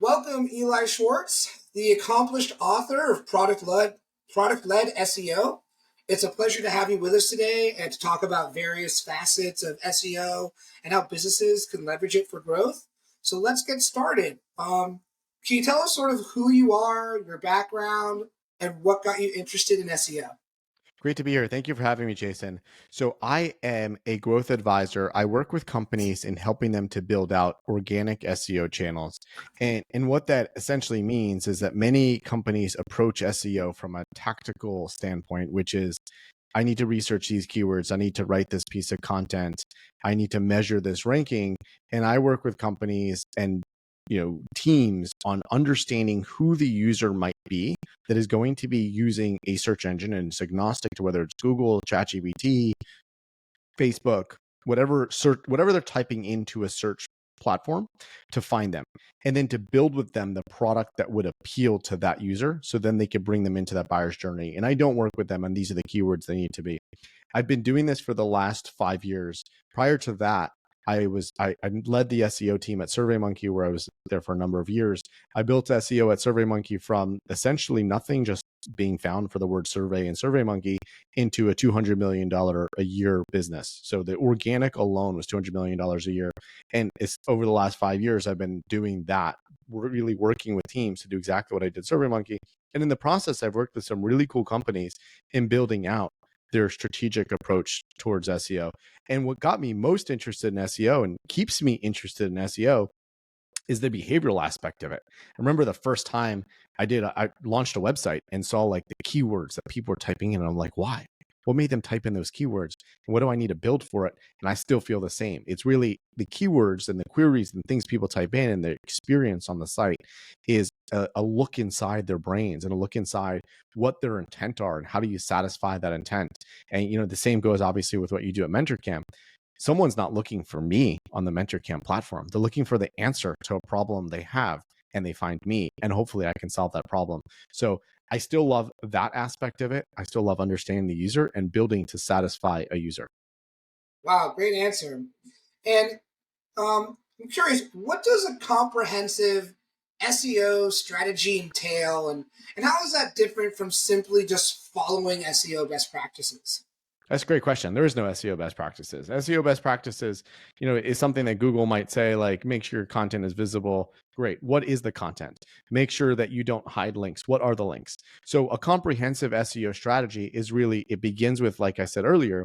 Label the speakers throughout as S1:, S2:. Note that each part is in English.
S1: Welcome, Eli Schwartz, the accomplished author of Product-Led SEO. It's a pleasure to have you with us today and to talk about various facets of SEO and how businesses can leverage it for growth. So let's get started. Can you tell us sort of who you are, your background, and what got you interested in SEO?
S2: Great to be here. Thank you for having me, Jason. So I am a growth advisor. I work with companies in helping them to build out organic SEO channels. And what that essentially means is that many companies approach SEO from a tactical standpoint, which is I need to research these keywords. I need to write this piece of content. I need to measure this ranking. And I work with companies and teams on understanding who the user might be that is going to be using a search engine, and it's agnostic to whether it's Google, ChatGPT, Facebook, whatever they're typing into a search platform to find them, and then to build with them the product that would appeal to that user, so then they could bring them into that buyer's journey. And I don't work with them, and these are the keywords they need to be. I've been doing this for the last 5 years. Prior to that, I led the SEO team at SurveyMonkey, where I was there for a number of years. I built SEO at SurveyMonkey from essentially nothing, just being found for the word survey and SurveyMonkey, into a $200 million a year business. So the organic alone was $200 million a year. And it's over the last 5 years, I've been doing that, really working with teams to do exactly what I did SurveyMonkey. And in the process, I've worked with some really cool companies in building out their strategic approach towards SEO. And what got me most interested in SEO and keeps me interested in SEO is the behavioral aspect of it. I remember the first time I launched a website and saw like the keywords that people were typing in. And I'm like, why? What made them type in those keywords? And what do I need to build for it? And I still feel the same. It's really the keywords and the queries and things people type in, and the experience on the site is a look inside their brains and a look inside what their intent are and how do you satisfy that intent. And the same goes obviously with what you do at MentorCamp. Someone's not looking for me on the MentorCamp platform. They're looking for the answer to a problem they have, and they find me, and hopefully I can solve that problem. So I still love that aspect of it. I still love understanding the user and building to satisfy a user.
S1: Wow, great answer. And I'm curious, what does a comprehensive SEO strategy entail, and how is that different from simply just following SEO best practices?
S2: That's a great question. There is no SEO best practices. SEO best practices, is something that Google might say, like, make sure your content is visible. Great. What is the content? Make sure that you don't hide links. What are the links? So a comprehensive SEO strategy is really, it begins with, like I said earlier,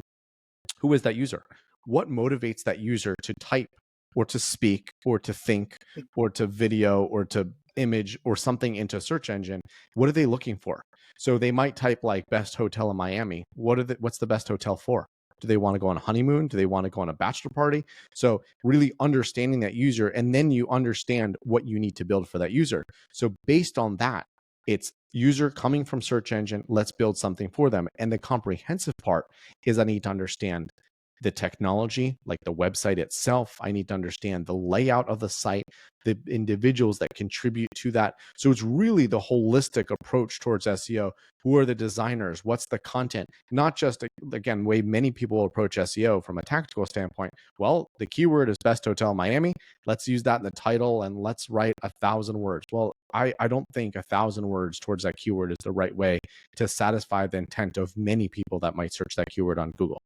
S2: who is that user? What motivates that user to type or to speak or to think or to video or to image or something into a search engine? What are they looking for? So they might type like best hotel in Miami. What's the best hotel for? Do they want to go on a honeymoon? Do they want to go on a bachelor party? So really understanding that user, and then you understand what you need to build for that user. So based on that, it's user coming from search engine, let's build something for them. And the comprehensive part is I need to understand the technology, like the website itself. I need to understand the layout of the site, the individuals that contribute to that. So it's really the holistic approach towards SEO. Who are the designers? What's the content? Not just, again, way many people approach SEO from a tactical standpoint. Well, the keyword is best hotel in Miami. Let's use that in the title and let's write 1,000 words. Well, I don't think 1,000 words towards that keyword is the right way to satisfy the intent of many people that might search that keyword on Google.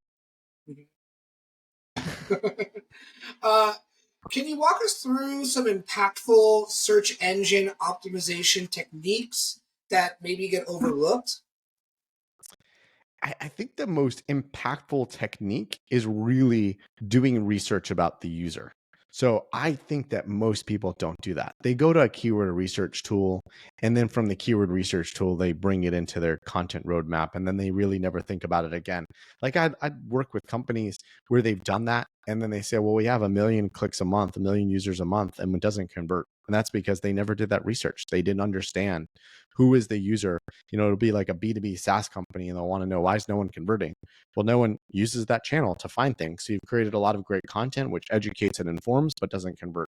S1: Can you walk us through some impactful search engine optimization techniques that maybe get overlooked?
S2: I think the most impactful technique is really doing research about the user. So I think that most people don't do that. They go to a keyword research tool, and then from the keyword research tool, they bring it into their content roadmap, and then they really never think about it again. Like I'd work with companies where they've done that, and then they say, well, we have 1 million clicks a month, 1 million users a month, and it doesn't convert. And that's because they never did that research. They didn't understand who is the user. It'll be like a B2B SaaS company, and they'll want to know, why is no one converting? Well, no one uses that channel to find things. So you've created a lot of great content, which educates and informs, but doesn't convert.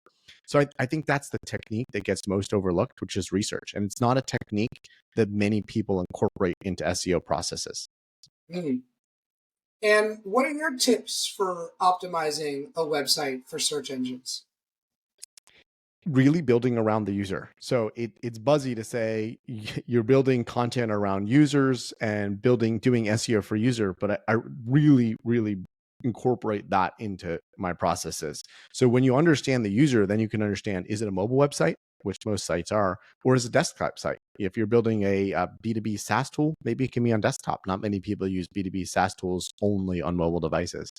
S2: So I think that's the technique that gets most overlooked, which is research. And it's not a technique that many people incorporate into SEO processes.
S1: Mm. And what are your tips for optimizing a website for search engines?
S2: really building around the user. So it's buzzy to say you're building content around users and doing SEO for user, but I really, really incorporate that into my processes. So when you understand the user, then you can understand, is it a mobile website, which most sites are, or is it a desktop site? If you're building a B2B SaaS tool, maybe it can be on desktop. Not many people use B2B SaaS tools only on mobile devices.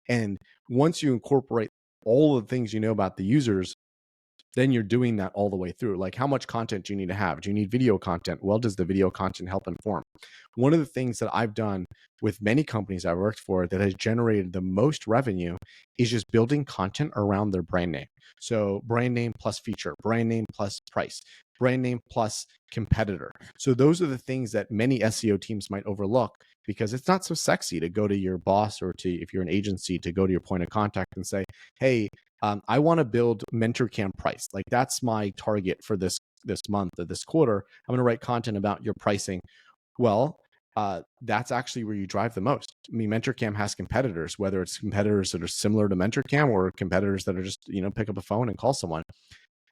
S2: And once you incorporate all the things you know about the users, then you're doing that all the way through. Like, how much content do you need to have? Do you need video content? Well, does the video content help inform? One of the things that I've done with many companies I've worked for that has generated the most revenue is just building content around their brand name. So brand name plus feature, brand name plus price, brand name plus competitor. So those are the things that many SEO teams might overlook because it's not so sexy to go to your boss or to, if you're an agency, to go to your point of contact and say, hey, I want to build MentorCam price. Like, that's my target for this month or this quarter. I'm going to write content about your pricing. Well, that's actually where you drive the most. I mean, MentorCam has competitors, whether it's competitors that are similar to MentorCam or competitors that are just, pick up a phone and call someone.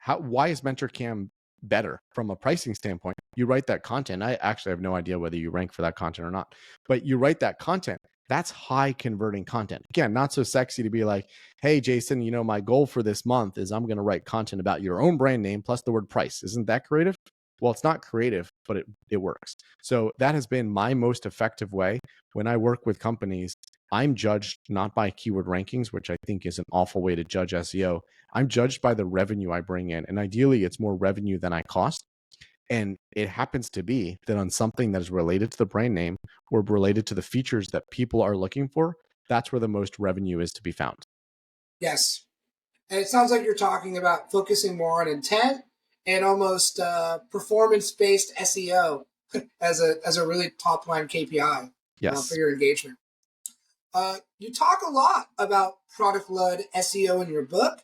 S2: Why is MentorCam better from a pricing standpoint? You write that content. I actually have no idea whether you rank for that content or not, but you write that content. That's high converting content. Again, not so sexy to be like, hey, Jason, my goal for this month is I'm going to write content about your own brand name plus the word price. Isn't that creative? Well, it's not creative, but it works. So that has been my most effective way. When I work with companies, I'm judged not by keyword rankings, which I think is an awful way to judge SEO. I'm judged by the revenue I bring in. And ideally, it's more revenue than I cost. And it happens to be that on something that is related to the brand name or related to the features that people are looking for, that's where the most revenue is to be found.
S1: Yes. And it sounds like you're talking about focusing more on intent and almost performance-based SEO as a really top-line KPI
S2: Yes.
S1: for your engagement. You talk a lot about product-led SEO in your book.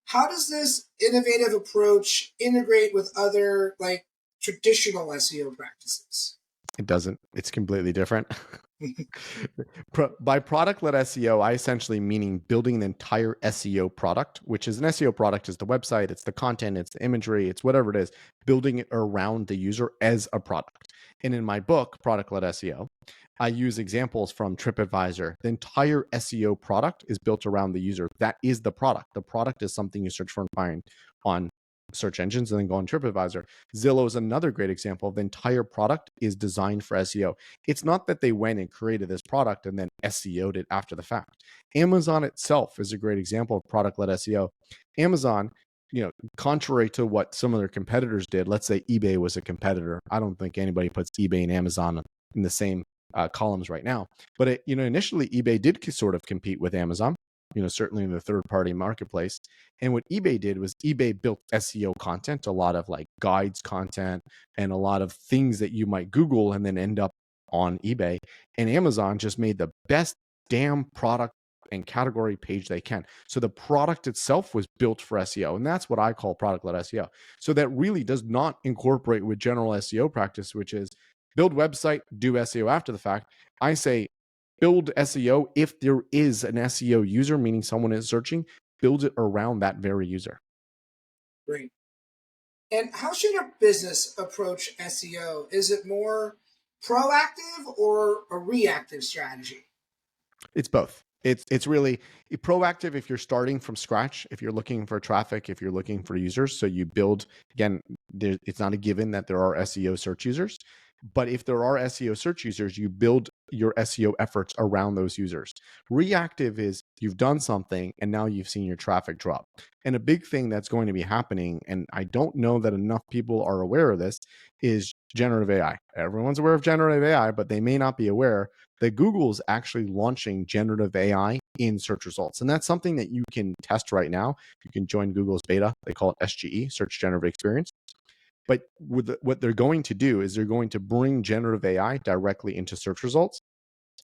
S1: How does this innovative approach integrate with other traditional SEO practices?
S2: It doesn't. It's completely different. By product-led SEO, I essentially meaning building an entire SEO product, which is an SEO product is the website, it's the content, it's the imagery, it's whatever it is, building it around the user as a product. And in my book, Product-Led SEO, I use examples from TripAdvisor. The entire SEO product is built around the user. That is the product. The product is something you search for and find on search engines and then go on TripAdvisor. Zillow is another great example. The entire product is designed for SEO. It's not that they went and created this product and then SEO'd it after the fact. Amazon itself is a great example of product-led SEO. Amazon, contrary to what some of their competitors did, let's say eBay was a competitor. I don't think anybody puts eBay and Amazon in the same columns right now. But initially eBay did sort of compete with Amazon, certainly in the third-party marketplace. And what eBay did was eBay built SEO content, a lot of like guides content and a lot of things that you might Google and then end up on eBay. And Amazon just made the best damn product and category page they can. So the product itself was built for SEO. And that's what I call product-led SEO. So that really does not incorporate with general SEO practice, which is build website, do SEO after the fact. I say build SEO if there is an SEO user, meaning someone is searching, build it around that very user.
S1: Great. And how should your business approach SEO? Is it more proactive or a reactive strategy?
S2: It's both. It's really proactive if you're starting from scratch, if you're looking for traffic, if you're looking for users. So you build, again, it's not a given that there are SEO search users, but if there are SEO search users, you build your SEO efforts around those users. Reactive is you've done something and now you've seen your traffic drop. And a big thing that's going to be happening, and I don't know that enough people are aware of this, is generative AI. Everyone's aware of generative AI, but they may not be aware that Google's actually launching generative AI in search results. And that's something that you can test right now. You can join Google's beta. They call it SGE, Search Generative Experience. But what they're going to do is they're going to bring generative AI directly into search results.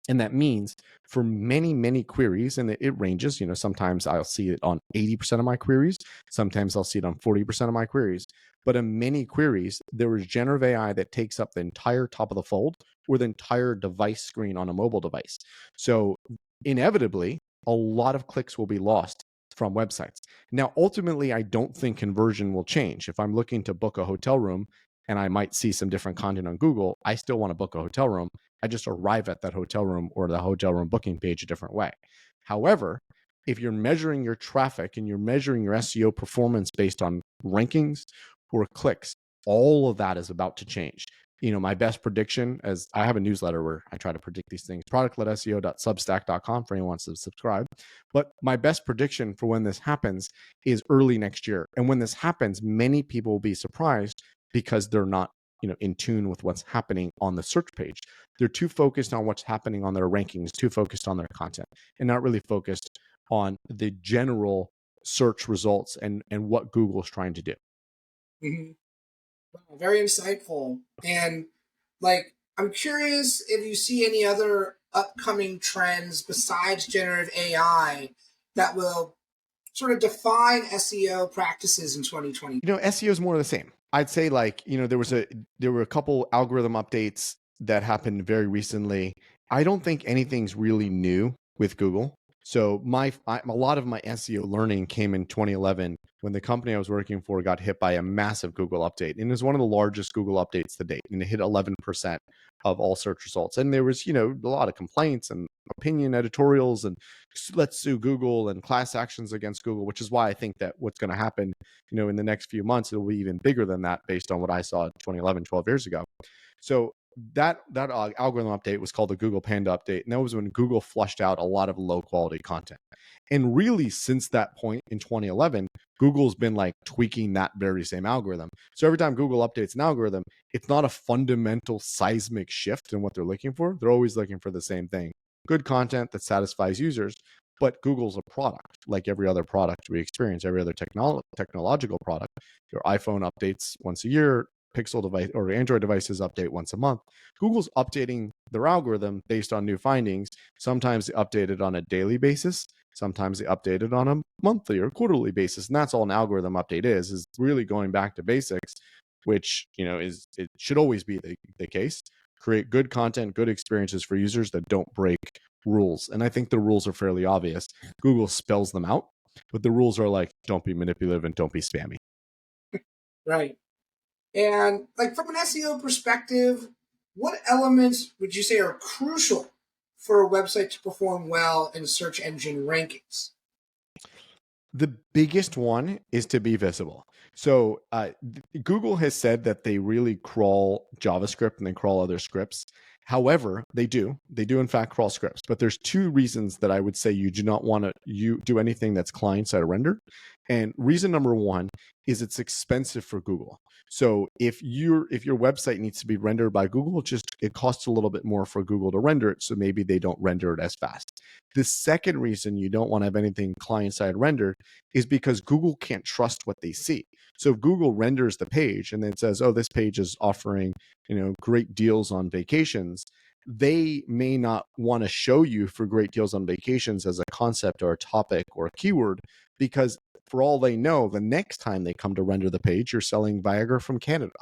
S2: And that means for many, many queries, and it ranges, sometimes I'll see it on 80% of my queries. Sometimes I'll see it on 40% of my queries. But in many queries, there is generative AI that takes up the entire top of the fold or the entire device screen on a mobile device. So inevitably, a lot of clicks will be lost from websites. Now, ultimately, I don't think conversion will change. If I'm looking to book a hotel room and I might see some different content on Google, I still want to book a hotel room. I just arrive at that hotel room or the hotel room booking page a different way. However, if you're measuring your traffic and you're measuring your SEO performance based on rankings or clicks, all of that is about to change. My best prediction, as I have a newsletter where I try to predict these things, productledseo.substack.com for anyone who wants to subscribe. But my best prediction for when this happens is early next year. And when this happens, many people will be surprised because they're not in tune with what's happening on the search page. They're too focused on what's happening on their rankings, too focused on their content, and not really focused on the general search results and what Google's trying to do.
S1: Mm-hmm. Wow, very insightful. And I'm curious if you see any other upcoming trends besides generative AI that will sort of define SEO practices in 2020.
S2: SEO is more of the same. I'd say there were a couple algorithm updates that happened very recently. I don't think anything's really new with Google. So a lot of my SEO learning came in 2011 when the company I was working for got hit by a massive Google update. And it was one of the largest Google updates to date. And it hit 11% of all search results. And there was, a lot of complaints and opinion editorials and let's sue Google and class actions against Google, which is why I think that what's going to happen, in the next few months, it'll be even bigger than that based on what I saw 2011, 12 years ago. So that algorithm update was called the Google Panda update. And that was when Google flushed out a lot of low quality content. And really, since that point in 2011, Google's been tweaking that very same algorithm. So every time Google updates an algorithm, it's not a fundamental seismic shift in what they're looking for. They're always looking for the same thing: good content that satisfies users. But Google's a product, like every other product we experience, every other technological product. Your iPhone updates once a year, Pixel device or Android devices update once a month. Google's updating their algorithm based on new findings. Sometimes they update it on a daily basis. Sometimes they update it on a monthly or quarterly basis. And that's all an algorithm update is really going back to basics, which, it should always be the case. Create good content, good experiences for users that don't break rules. And I think the rules are fairly obvious. Google spells them out, but the rules are don't be manipulative and don't be spammy.
S1: Right. And from an SEO perspective, what elements would you say are crucial for a website to perform well in search engine rankings?
S2: The biggest one is to be visible. So Google has said that they really crawl JavaScript and they crawl other scripts. However, they do in fact crawl scripts, but there's two reasons that I would say you do not want to do anything that's client-side rendered. And reason number one is it's expensive for Google. So if your website needs to be rendered by Google, it costs a little bit more for Google to render it, so maybe they don't render it as fast. The second reason you don't want to have anything client-side rendered is because Google can't trust what they see. So if Google renders the page and then says, oh, this page is offering, great deals on vacations, they may not want to show you for great deals on vacations as a concept or a topic or a keyword, because for all they know, the next time they come to render the page, you're selling Viagra from Canada.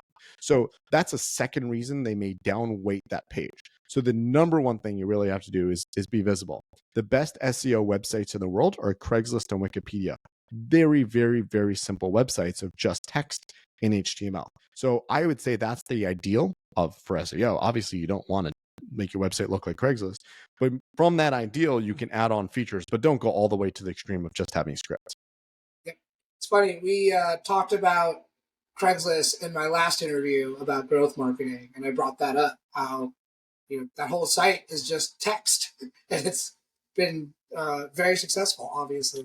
S2: So that's a second reason they may downweight that page. So the number one thing you really have to do is be visible. The best SEO websites in the world are Craigslist and Wikipedia. Very, very, very simple websites of just text in HTML. So I would say that's the ideal for SEO. Obviously, you don't want to make your website look like Craigslist, but from that ideal, you can add on features, but don't go all the way to the extreme of just having scripts.
S1: Yeah. It's funny. We talked about Craigslist in my last interview about growth marketing, and I brought that up, how that whole site is just text, and it's been very successful, obviously.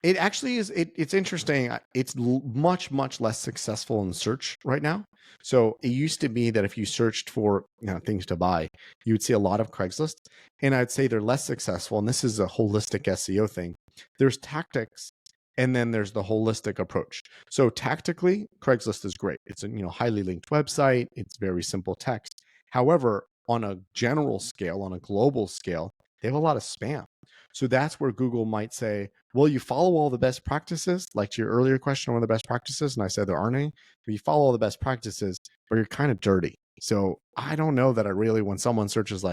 S2: It actually is. It's interesting. It's much, much less successful in search right now. So it used to be that if you searched for things to buy, you would see a lot of Craigslist, and I'd say they're less successful. And this is a holistic SEO thing. There's tactics, and then there's the holistic approach. So tactically, Craigslist is great. It's a highly linked website. It's very simple text. However, on a general scale, on a global scale, they have a lot of spam. So that's where Google might say, well, you follow all the best practices, like to your earlier question, one of the best practices, and I said there aren't any, but you follow all the best practices, but you're kind of dirty. So I don't know that I really, when someone searches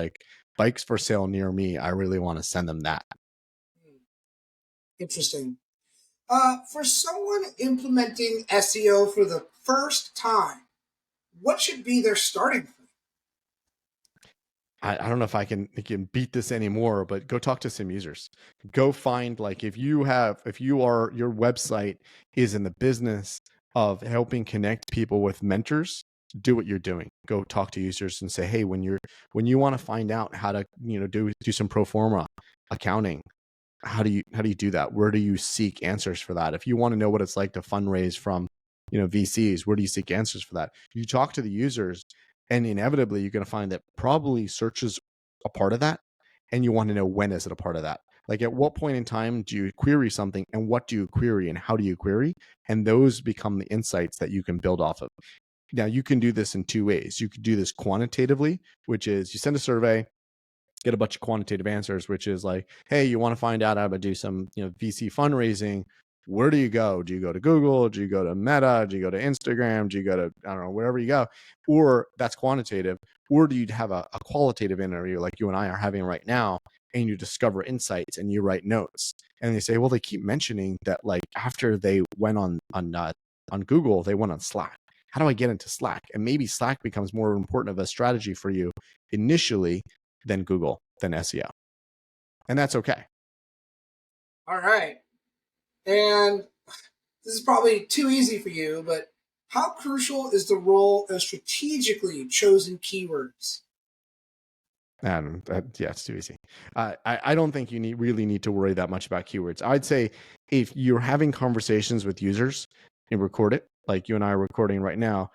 S2: bikes for sale near me, I really want to send them that.
S1: Interesting. For someone implementing SEO for the first time, what should be their starting point?
S2: I don't know if I can beat this anymore, but go talk to some users. Go find, like, if your website is in the business of helping connect people with mentors, do what you're doing. Go talk to users and say, hey, when you want to find out how to, do some pro forma accounting, how do you do that? Where do you seek answers for that? If you want to know what it's like to fundraise from, VCs, where do you seek answers for that? You talk to the users, and inevitably you're going to find that probably search is a part of that, and you want to know, when is it a part of that? Like, at what point in time do you query something, and what do you query, and how do you query? And those become the insights that you can build off of. Now, you can do this in two ways. You could do this quantitatively, which is you send a survey, get a bunch of quantitative answers, which is like, hey, you want to find out how to do some, VC fundraising. Where do you go? Do you go to Google? Do you go to Meta? Do you go to Instagram? Do you go to, I don't know, wherever you go? Or that's quantitative. Or do you have a qualitative interview like you and I are having right now, and you discover insights and you write notes? And they say, well, they keep mentioning that, like, after they went on Google, they went on Slack. How do I get into Slack? And maybe Slack becomes more important of a strategy for you initially than Google, than SEO. And that's okay.
S1: All right. And this is probably too easy for you, but how crucial is the role of strategically chosen keywords?
S2: And yeah, it's too easy. I don't think you really need to worry that much about keywords. I'd say if you're having conversations with users and record it, like you and I are recording right now,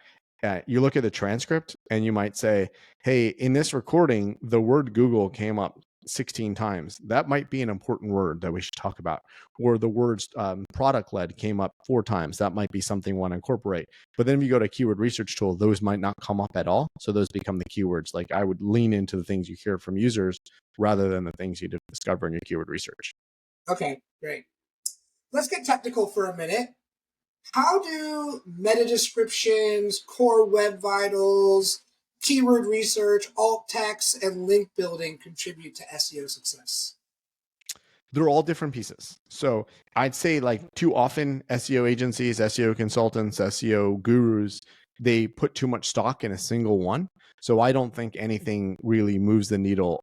S2: you look at the transcript and you might say, hey, in this recording, the word Google came up 16 times. That might be an important word that we should talk about. Or the words product led came up 4 times. That might be something we want to incorporate. But then if you go to a keyword research tool, those might not come up at all. So those become the keywords. Like, I would lean into the things you hear from users rather than the things you discover in your keyword research.
S1: Okay, great. Let's get technical for a minute. How do meta descriptions, core web vitals, keyword research, alt text, and link building contribute to SEO success?
S2: They're all different pieces. So I'd say, like, too often SEO agencies, SEO consultants, SEO gurus, they put too much stock in a single one. So I don't think anything really moves the needle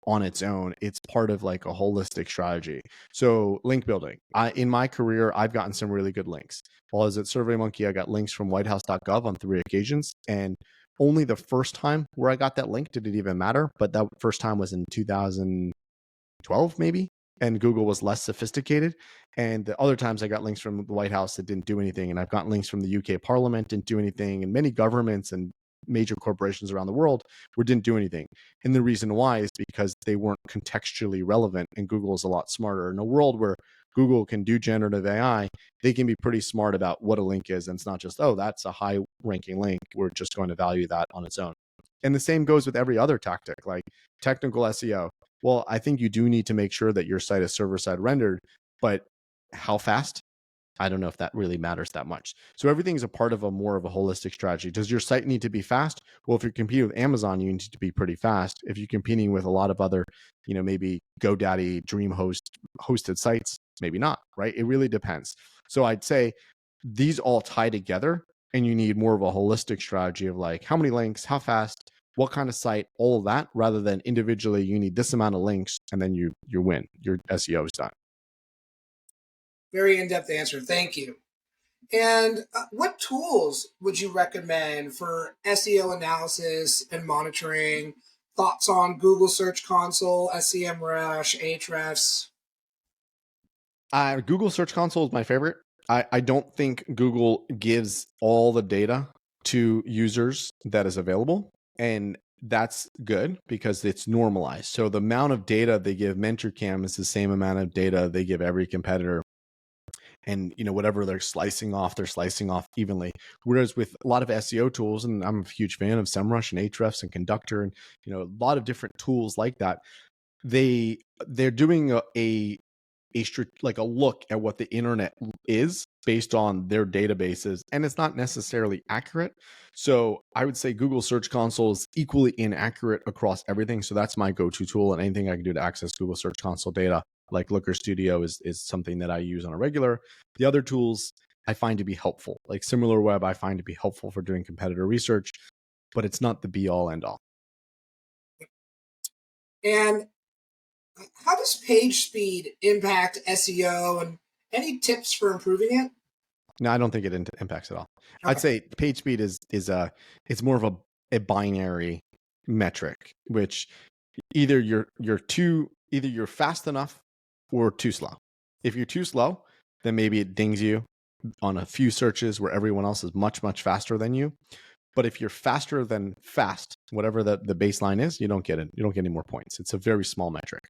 S2: on its own. It's part of, like, a holistic strategy. So link building. In my career, I've gotten some really good links. While I was at SurveyMonkey, I got links from whitehouse.gov on 3 occasions. And only the first time where I got that link did it even matter. But that first time was in 2012, maybe. And Google was less sophisticated. And the other times I got links from the White House that didn't do anything. And I've gotten links from the UK Parliament, didn't do anything. And many governments and major corporations around the world didn't do anything. And the reason why is because they weren't contextually relevant. And Google is a lot smarter. In a world where Google can do generative AI, they can be pretty smart about what a link is. And it's not just, oh, that's a high ranking link. We're just going to value that on its own. And the same goes with every other tactic, like technical SEO. Well, I think you do need to make sure that your site is server-side rendered, but how fast? I don't know if that really matters that much. So everything's a part of more of a holistic strategy. Does your site need to be fast? Well, if you're competing with Amazon, you need to be pretty fast. If you're competing with a lot of other, maybe GoDaddy, DreamHost hosted sites, maybe not, right? It really depends. So I'd say these all tie together, and you need more of a holistic strategy of, like, how many links, how fast, what kind of site, all of that, rather than individually, you need this amount of links and then you win. Your SEO is done.
S1: Very in-depth answer. Thank you. And what tools would you recommend for SEO analysis and monitoring? Thoughts on Google Search Console, SEMrush, Ahrefs?
S2: Google Search Console is my favorite. I don't think Google gives all the data to users that is available. And that's good because it's normalized. So the amount of data they give MentorCam is the same amount of data they give every competitor. And whatever they're slicing off evenly. Whereas with a lot of SEO tools, and I'm a huge fan of SEMrush and Ahrefs and Conductor and a lot of different tools like that, they're doing a look at what the internet is based on their databases, and it's not necessarily accurate. So I would say Google Search Console is equally inaccurate across everything. So that's my go-to tool, and anything I can do to access Google Search Console data, like Looker Studio is something that I use on a regular. The other tools I find to be helpful, like SimilarWeb, I find to be helpful for doing competitor research, but it's not the be all end all.
S1: And how does page speed impact SEO, and any tips for improving it?
S2: No, I don't think it impacts at all.
S1: Okay.
S2: I'd say page speed is it's more of a binary metric, which either you're fast enough or too slow. If you're too slow, then maybe it dings you on a few searches where everyone else is much, much faster than you. But if you're faster than fast, whatever the baseline is, you don't get it. You don't get any more points. It's a very small metric.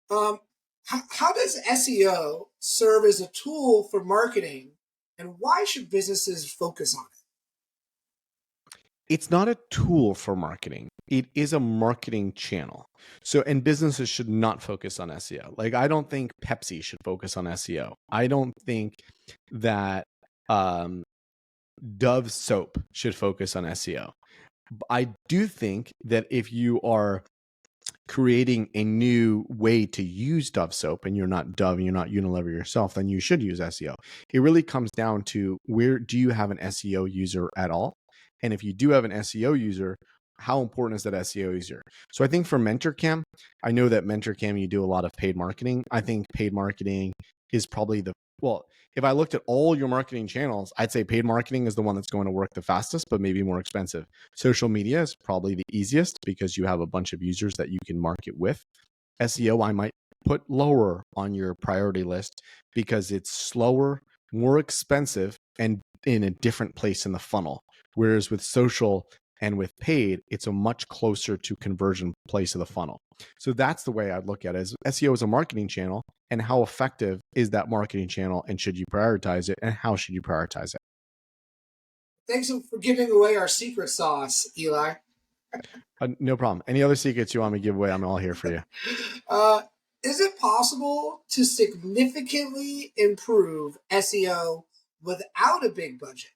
S1: How does SEO serve as a tool for marketing, and why should businesses focus on it?
S2: It's not a tool for marketing. It is a marketing channel. So, and businesses should not focus on SEO. Like, I don't think Pepsi should focus on SEO. I don't think that Dove soap should focus on SEO. I do think that if you are creating a new way to use Dove soap and you're not Dove and you're not Unilever yourself, then you should use SEO. It really comes down to, where do you have an SEO user at all? And if you do have an SEO user, how important is that SEO user? So I think for MentorCam, I know that MentorCam, you do a lot of paid marketing. I think paid marketing is probably if I looked at all your marketing channels, I'd say paid marketing is the one that's going to work the fastest, but maybe more expensive. Social media is probably the easiest because you have a bunch of users that you can market with. SEO, I might put lower on your priority list because it's slower, more expensive, and in a different place in the funnel. Whereas with social and with paid, it's a much closer to conversion place of the funnel. So that's the way I'd look at it. As SEO is a marketing channel, and how effective is that marketing channel, and should you prioritize it, and how should you prioritize it?
S1: Thanks for giving away our secret sauce, Eli.
S2: No problem. Any other secrets you want me to give away? I'm all here for you.
S1: Is it possible to significantly improve SEO without a big budget?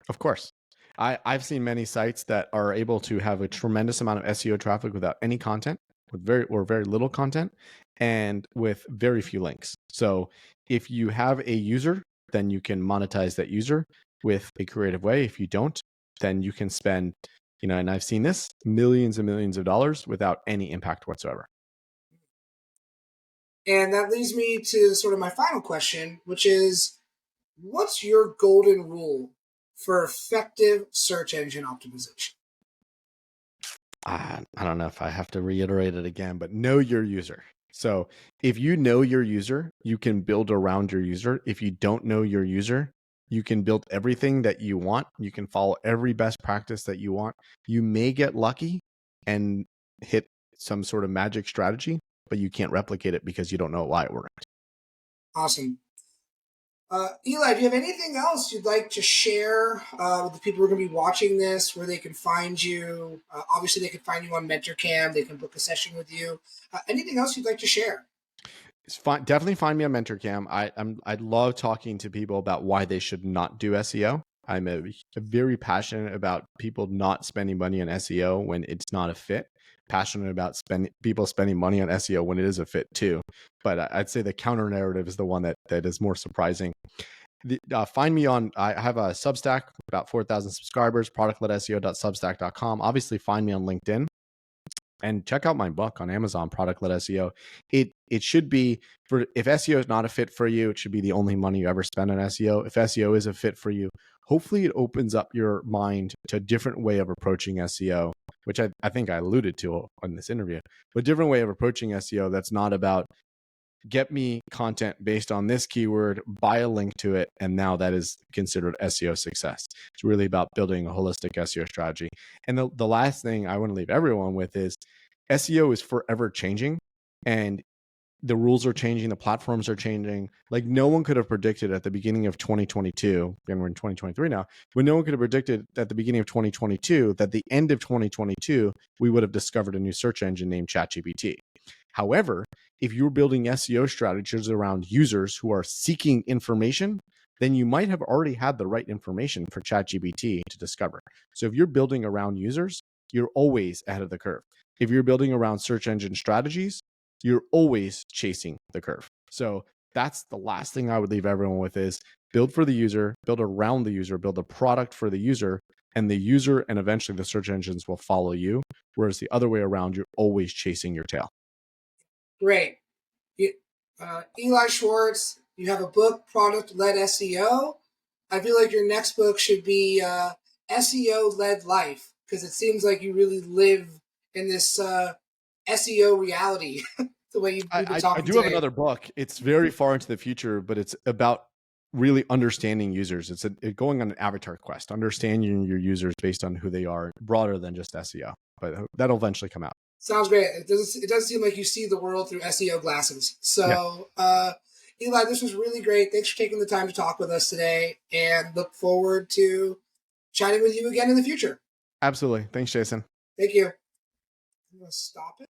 S2: Of course. I've seen many sites that are able to have a tremendous amount of SEO traffic without any content, with very little content, and with very few links. So if you have a user, then you can monetize that user with a creative way. If you don't, then you can spend, and I've seen this, millions and millions of dollars without any impact whatsoever.
S1: And that leads me to sort of my final question, which is, what's your golden rule for effective search engine optimization?
S2: I don't know if I have to reiterate it again, but know your user. So if you know your user, you can build around your user. If you don't know your user, you can build everything that you want. You can follow every best practice that you want. You may get lucky and hit some sort of magic strategy, but you can't replicate it because you don't know why it worked.
S1: Awesome. Eli, do you have anything else you'd like to share with the people who are going to be watching this, where they can find you? Obviously, they can find you on MentorCam. They can book a session with you. Anything else you'd like to share?
S2: Definitely find me on MentorCam. I love talking to people about why they should not do SEO. I'm very passionate about people not spending money on SEO when it's not a fit. Passionate about people spending money on SEO when it is a fit too. But I'd say the counter narrative is the one that is more surprising. Find me on, I have a Substack, about 4,000 subscribers, productledseo.substack.com. Obviously find me on LinkedIn. And check out my book on Amazon, Product-Led SEO. It should be, if SEO is not a fit for you, it should be the only money you ever spend on SEO. If SEO is a fit for you, hopefully it opens up your mind to a different way of approaching SEO, which I think I alluded to in this interview, but a different way of approaching SEO that's not about get me content based on this keyword, buy a link to it, and now that is considered SEO success. It's really about building a holistic SEO strategy. And the last thing I want to leave everyone with is SEO is forever changing, and the rules are changing, the platforms are changing. Like, no one could have predicted at the beginning of 2022, and we're in 2023 now, but no one could have predicted at the beginning of 2022 that the end of 2022, we would have discovered a new search engine named ChatGPT. However, if you're building SEO strategies around users who are seeking information, then you might have already had the right information for ChatGPT to discover. So if you're building around users, you're always ahead of the curve. If you're building around search engine strategies, you're always chasing the curve. So that's the last thing I would leave everyone with is build for the user, build around the user, build a product for the user, and the user and eventually the search engines will follow you. Whereas the other way around, you're always chasing your tail.
S1: Great. Eli Schwartz, you have a book, Product-Led SEO. I feel like your next book should be SEO-Led Life, because it seems like you really live in this SEO reality, the way we've been talking
S2: I do
S1: today.
S2: have another book. It's very far into the future, but it's about really understanding users. It's going on an avatar quest, understanding your users based on who they are, broader than just SEO. But that'll eventually come out.
S1: Sounds great. It does seem like you see the world through SEO glasses. So, Eli, this was really great. Thanks for taking the time to talk with us today, and look forward to chatting with you again in the future.
S2: Absolutely. Thanks, Jason.
S1: Thank you. I'm going to stop it.